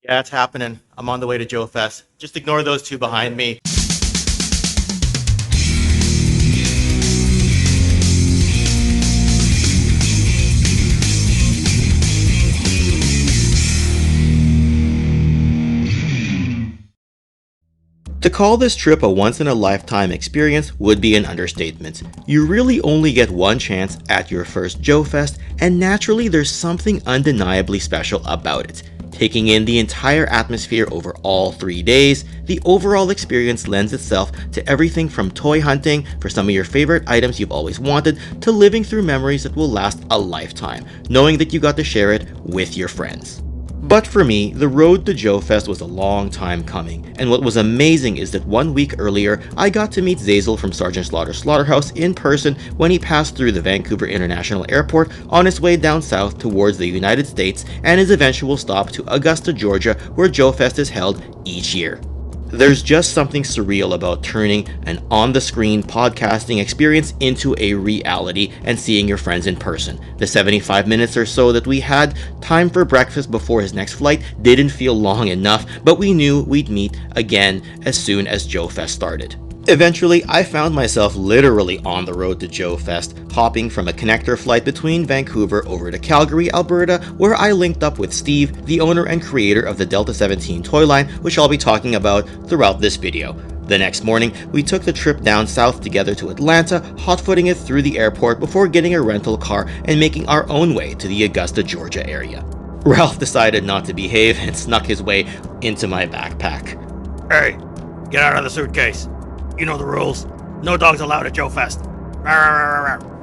Yeah, it's happening. I'm on the way to Joefest. Just ignore those two behind me. To call this trip a once-in-a-lifetime experience would be an understatement. You really only get one chance at your first Joefest, and naturally there's something undeniably special about it. Taking in the entire atmosphere over all 3 days, the overall experience lends itself to everything from toy hunting for some of your favorite items you've always wanted to living through memories that will last a lifetime, knowing that you got to share it with your friends. But for me, the road to Joefest was a long time coming, and what was amazing is that 1 week earlier, I got to meet Zazel from Sergeant Slaughter's Slaughterhouse in person when he passed through the Vancouver International Airport on his way down south towards the United States and his eventual stop to Augusta, Georgia, where Joefest is held each year. There's just something surreal about turning an on-the-screen podcasting experience into a reality and seeing your friends in person. The 75 minutes or so that we had time for breakfast before his next flight didn't feel long enough, but we knew we'd meet again as soon as Joefest started. Eventually, I found myself literally on the road to Joefest, hopping from a connector flight between Vancouver over to Calgary, Alberta, where I linked up with Steve, the owner and creator of the Delta 17 toy line, which I'll be talking about throughout this video. The next morning, we took the trip down south together to Atlanta, hot-footing it through the airport before getting a rental car and making our own way to the Augusta, Georgia area. Ralph decided not to behave and snuck his way into my backpack. Hey, get out of the suitcase. You know the rules. No dogs allowed at Joefest.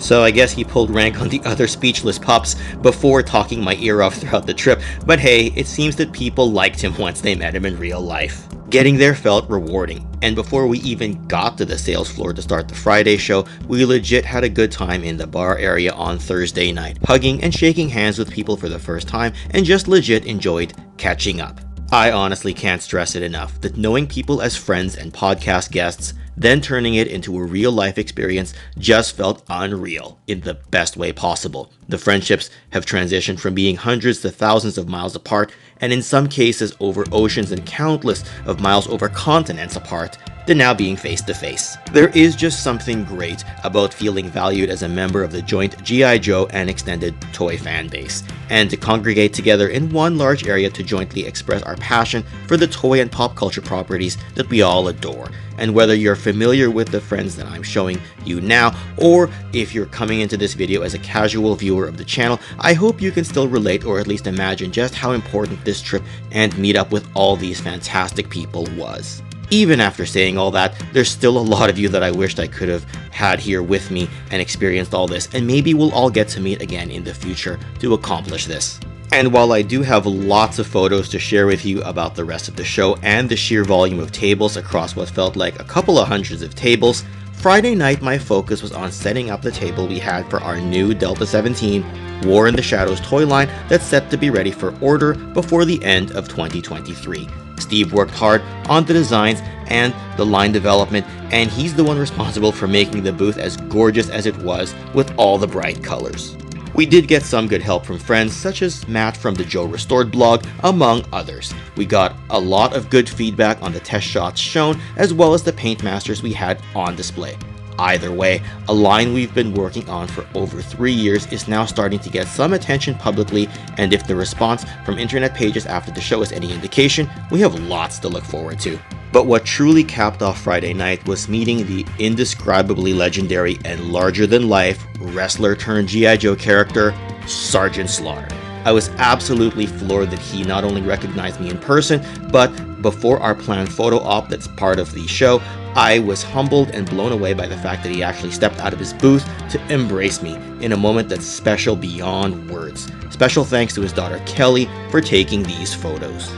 So I guess he pulled rank on the other speechless pups before talking my ear off throughout the trip, but hey, it seems that people liked him once they met him in real life. Getting there felt rewarding, and before we even got to the sales floor to start the Friday show, we legit had a good time in the bar area on Thursday night, hugging and shaking hands with people for the first time, and just legit enjoyed catching up. I honestly can't stress it enough that knowing people as friends and podcast guests, then turning it into a real-life experience just felt unreal in the best way possible. The friendships have transitioned from being hundreds to thousands of miles apart, and in some cases over oceans and countless of miles over continents apart, to now being face-to-face. There is just something great about feeling valued as a member of the joint G.I. Joe and extended toy fan base, and to congregate together in one large area to jointly express our passion for the toy and pop culture properties that we all adore. And whether you're familiar with the friends that I'm showing you now, or if you're coming into this video as a casual viewer of the channel, I hope you can still relate or at least imagine just how important this trip and meetup with all these fantastic people was. Even after saying all that, there's still a lot of you that I wished I could have had here with me and experienced all this, and maybe we'll all get to meet again in the future to accomplish this. And while I do have lots of photos to share with you about the rest of the show and the sheer volume of tables across what felt like a couple of hundreds of tables, Friday night my focus was on setting up the table we had for our new Delta 17 War in the Shadows toy line that's set to be ready for order before the end of 2023. Steve worked hard on the designs and the line development, and he's the one responsible for making the booth as gorgeous as it was with all the bright colors. We did get some good help from friends such as Matt from the Joe Restored blog, among others. We got a lot of good feedback on the test shots shown, as well as the paint masters we had on display. Either way, a line we've been working on for over 3 years is now starting to get some attention publicly, and if the response from internet pages after the show is any indication, we have lots to look forward to. But what truly capped off Friday night was meeting the indescribably legendary and larger-than-life wrestler turned G.I. Joe character, Sergeant Slaughter. I was absolutely floored that he not only recognized me in person, but before our planned photo op that's part of the show, I was humbled and blown away by the fact that he actually stepped out of his booth to embrace me in a moment that's special beyond words. Special thanks to his daughter Kelly for taking these photos.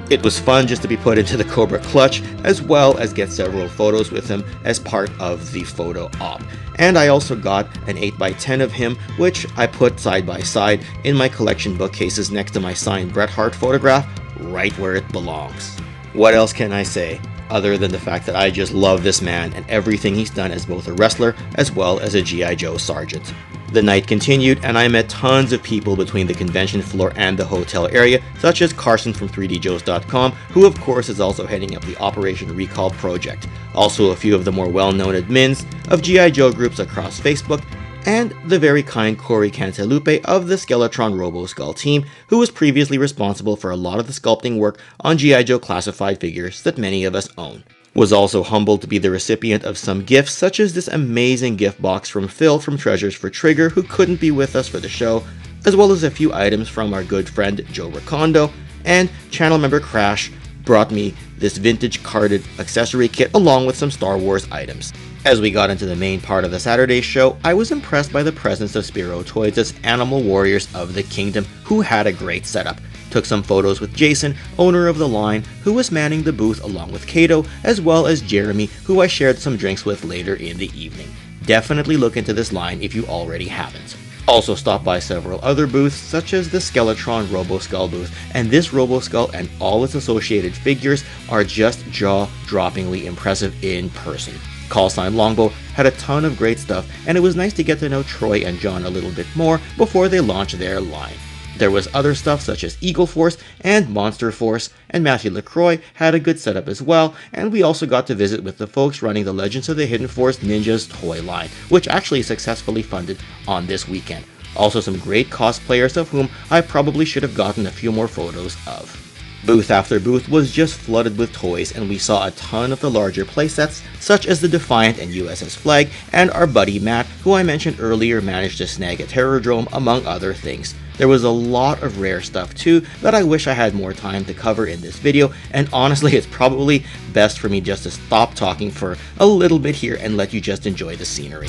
It was fun just to be put into the Cobra clutch, as well as get several photos with him as part of the photo op. And I also got an 8x10 of him, which I put side by side in my collection bookcases next to my signed Bret Hart photograph, right where it belongs. What else can I say, other than the fact that I just love this man and everything he's done as both a wrestler as well as a G.I. Joe sergeant. The night continued, and I met tons of people between the convention floor and the hotel area, such as Carson from 3djoes.com, who of course is also heading up the Operation Recall project. Also a few of the more well-known admins of G.I. Joe groups across Facebook, and the very kind Corey Cantalupe of the Skeletron Roboskull team, who was previously responsible for a lot of the sculpting work on G.I. Joe classified figures that many of us own. Was also humbled to be the recipient of some gifts, such as this amazing gift box from Phil from Treasures for Trigger, who couldn't be with us for the show, as well as a few items from our good friend Joe Ricondo, and channel member Crash brought me this vintage carded accessory kit along with some Star Wars items. As we got into the main part of the Saturday show, I was impressed by the presence of Spiro Toys' Animal Warriors of the Kingdom, who had a great setup. Took some photos with Jason, owner of the line, who was manning the booth along with Kato, as well as Jeremy, who I shared some drinks with later in the evening. Definitely look into this line if you already haven't. Also stopped by several other booths, such as the Skeletron Roboskull booth, and this Roboskull and all its associated figures are just jaw-droppingly impressive in person. Callsign Longbow had a ton of great stuff, and it was nice to get to know Troy and John a little bit more before they launched their line. There was other stuff such as Eagle Force and Monster Force, and Matthew LaCroix had a good setup as well, and we also got to visit with the folks running the Legends of the Hidden Force Ninjas toy line, which actually successfully funded on this weekend. Also some great cosplayers of whom I probably should have gotten a few more photos of. Booth after booth was just flooded with toys, and we saw a ton of the larger playsets, such as the Defiant and USS Flag, and our buddy Matt, who I mentioned earlier managed to snag a Terrordrome, among other things. There was a lot of rare stuff too that I wish I had more time to cover in this video, and honestly it's probably best for me just to stop talking for a little bit here and let you just enjoy the scenery.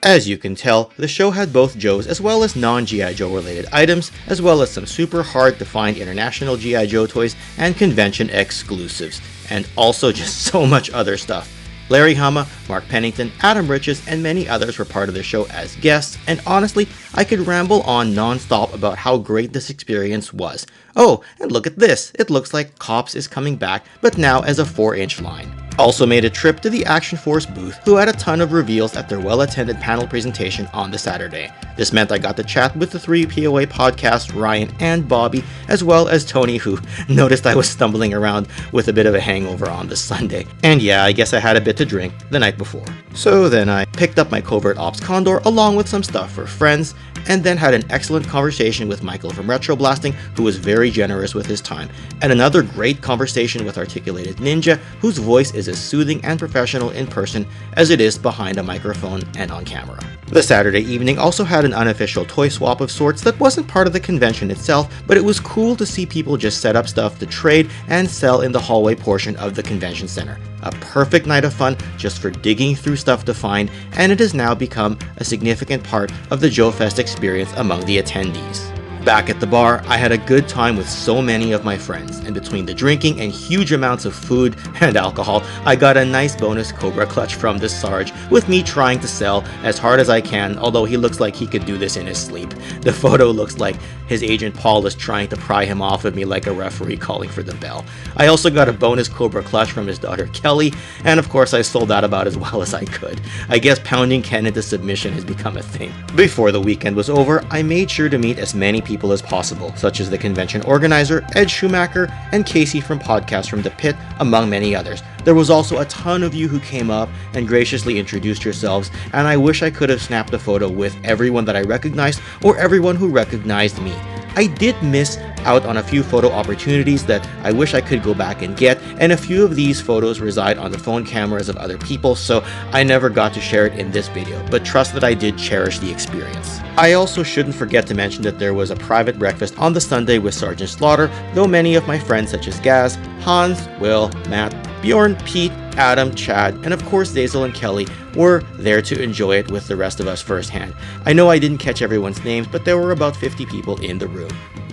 As you can tell, the show had both Joes as well as non-G.I. Joe related items, as well as some super hard to find international G.I. Joe toys and convention exclusives, and also just so much other stuff. Larry Hama, Mark Pennington, Adam Riches, and many others were part of the show as guests, and honestly, I could ramble on non-stop about how great this experience was. Oh, and look at this, it looks like Cops is coming back, but now as a 4-inch line. Also made a trip to the Action Force booth, who had a ton of reveals at their well-attended panel presentation on the Saturday. This meant I got to chat with the 3POA podcast, Ryan and Bobby, as well as Tony, who noticed I was stumbling around with a bit of a hangover on the Sunday. And yeah, I guess I had a bit to drink the night before. So then I picked up my Covert Ops Condor along with some stuff for friends, and then had an excellent conversation with Michael from Retro Blasting, who was very generous with his time, and another great conversation with Articulated Ninja, whose voice is as soothing and professional in person as it is behind a microphone and on camera. The Saturday evening also had an unofficial toy swap of sorts that wasn't part of the convention itself, but it was cool to see people just set up stuff to trade and sell in the hallway portion of the convention center. A perfect night of fun just for digging through stuff to find, and it has now become a significant part of the Joefest experience among the attendees. Back at the bar, I had a good time with so many of my friends, and between the drinking and huge amounts of food and alcohol, I got a nice bonus Cobra clutch from the Sarge, with me trying to sell as hard as I can, although he looks like he could do this in his sleep. The photo looks like his agent Paul is trying to pry him off of me like a referee calling for the bell. I also got a bonus Cobra clutch from his daughter Kelly, and of course I sold that about as well as I could. I guess pounding Ken into submission has become a thing. Before the weekend was over, I made sure to meet as many people as possible, such as the convention organizer, Ed Schumacher, and Casey from Podcast from the Pit, among many others. There was also a ton of you who came up and graciously introduced yourselves, and I wish I could have snapped a photo with everyone that I recognized or everyone who recognized me. I did miss out on a few photo opportunities that I wish I could go back and get, and a few of these photos reside on the phone cameras of other people, so I never got to share it in this video, but trust that I did cherish the experience. I also shouldn't forget to mention that there was a private breakfast on the Sunday with Sergeant Slaughter, though many of my friends such as Gaz, Hans, Will, Matt, Bjorn, Pete, Adam, Chad, and of course Zazel and Kelly were there to enjoy it with the rest of us firsthand. I know I didn't catch everyone's names, but there were about 50 people in the room.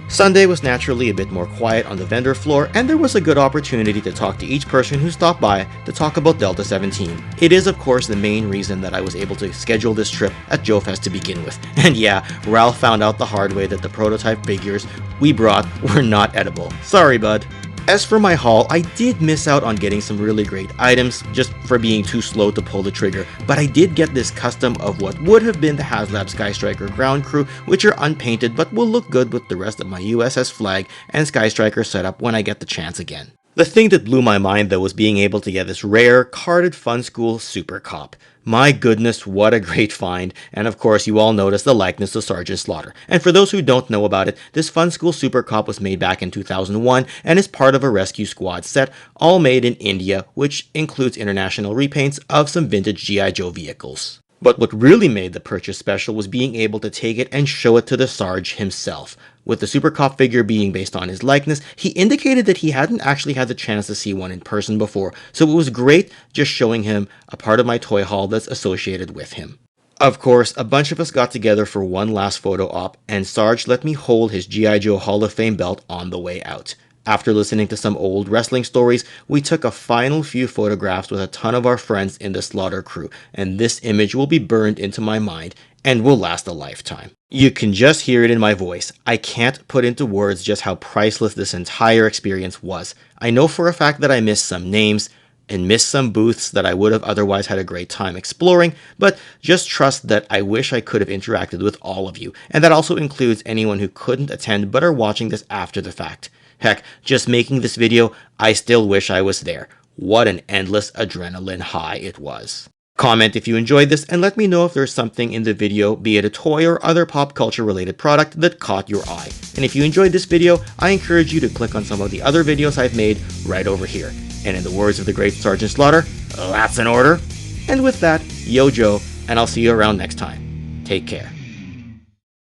Sunday was naturally a bit more quiet on the vendor floor, and there was a good opportunity to talk to each person who stopped by to talk about Delta 17. It is of course the main reason that I was able to schedule this trip at Joefest to begin with. And yeah, Ralph found out the hard way that the prototype figures we brought were not edible. Sorry, bud. As for my haul, I did miss out on getting some really great items just for being too slow to pull the trigger, but I did get this custom of what would have been the HasLab Skystriker ground crew, which are unpainted but will look good with the rest of my USS flag and Skystriker setup when I get the chance again. The thing that blew my mind though was being able to get this rare carded Fun School Super Cop. My goodness, what a great find, and of course you all noticed the likeness to Sergeant Slaughter. And for those who don't know about it, this Fun School Super Cop was made back in 2001 and is part of a rescue squad set, all made in India, which includes international repaints of some vintage G.I. Joe vehicles. But what really made the purchase special was being able to take it and show it to the Sarge himself. With the Super Cop figure being based on his likeness, he indicated that he hadn't actually had the chance to see one in person before, so it was great just showing him a part of my toy haul that's associated with him. Of course, a bunch of us got together for one last photo op, and Sarge let me hold his G.I. Joe Hall of Fame belt on the way out. After listening to some old wrestling stories, we took a final few photographs with a ton of our friends in the Slaughter crew, and this image will be burned into my mind and will last a lifetime. You can just hear it in my voice. I can't put into words just how priceless this entire experience was. I know for a fact that I missed some names and missed some booths that I would have otherwise had a great time exploring, but just trust that I wish I could have interacted with all of you, and that also includes anyone who couldn't attend but are watching this after the fact. Heck, just making this video, I still wish I was there. What an endless adrenaline high it was. Comment if you enjoyed this and let me know if there's something in the video, be it a toy or other pop culture related product, that caught your eye. And if you enjoyed this video, I encourage you to click on some of the other videos I've made right over here. And in the words of the great Sergeant Slaughter, that's an order. And with that, yo Joe, and I'll see you around next time. Take care.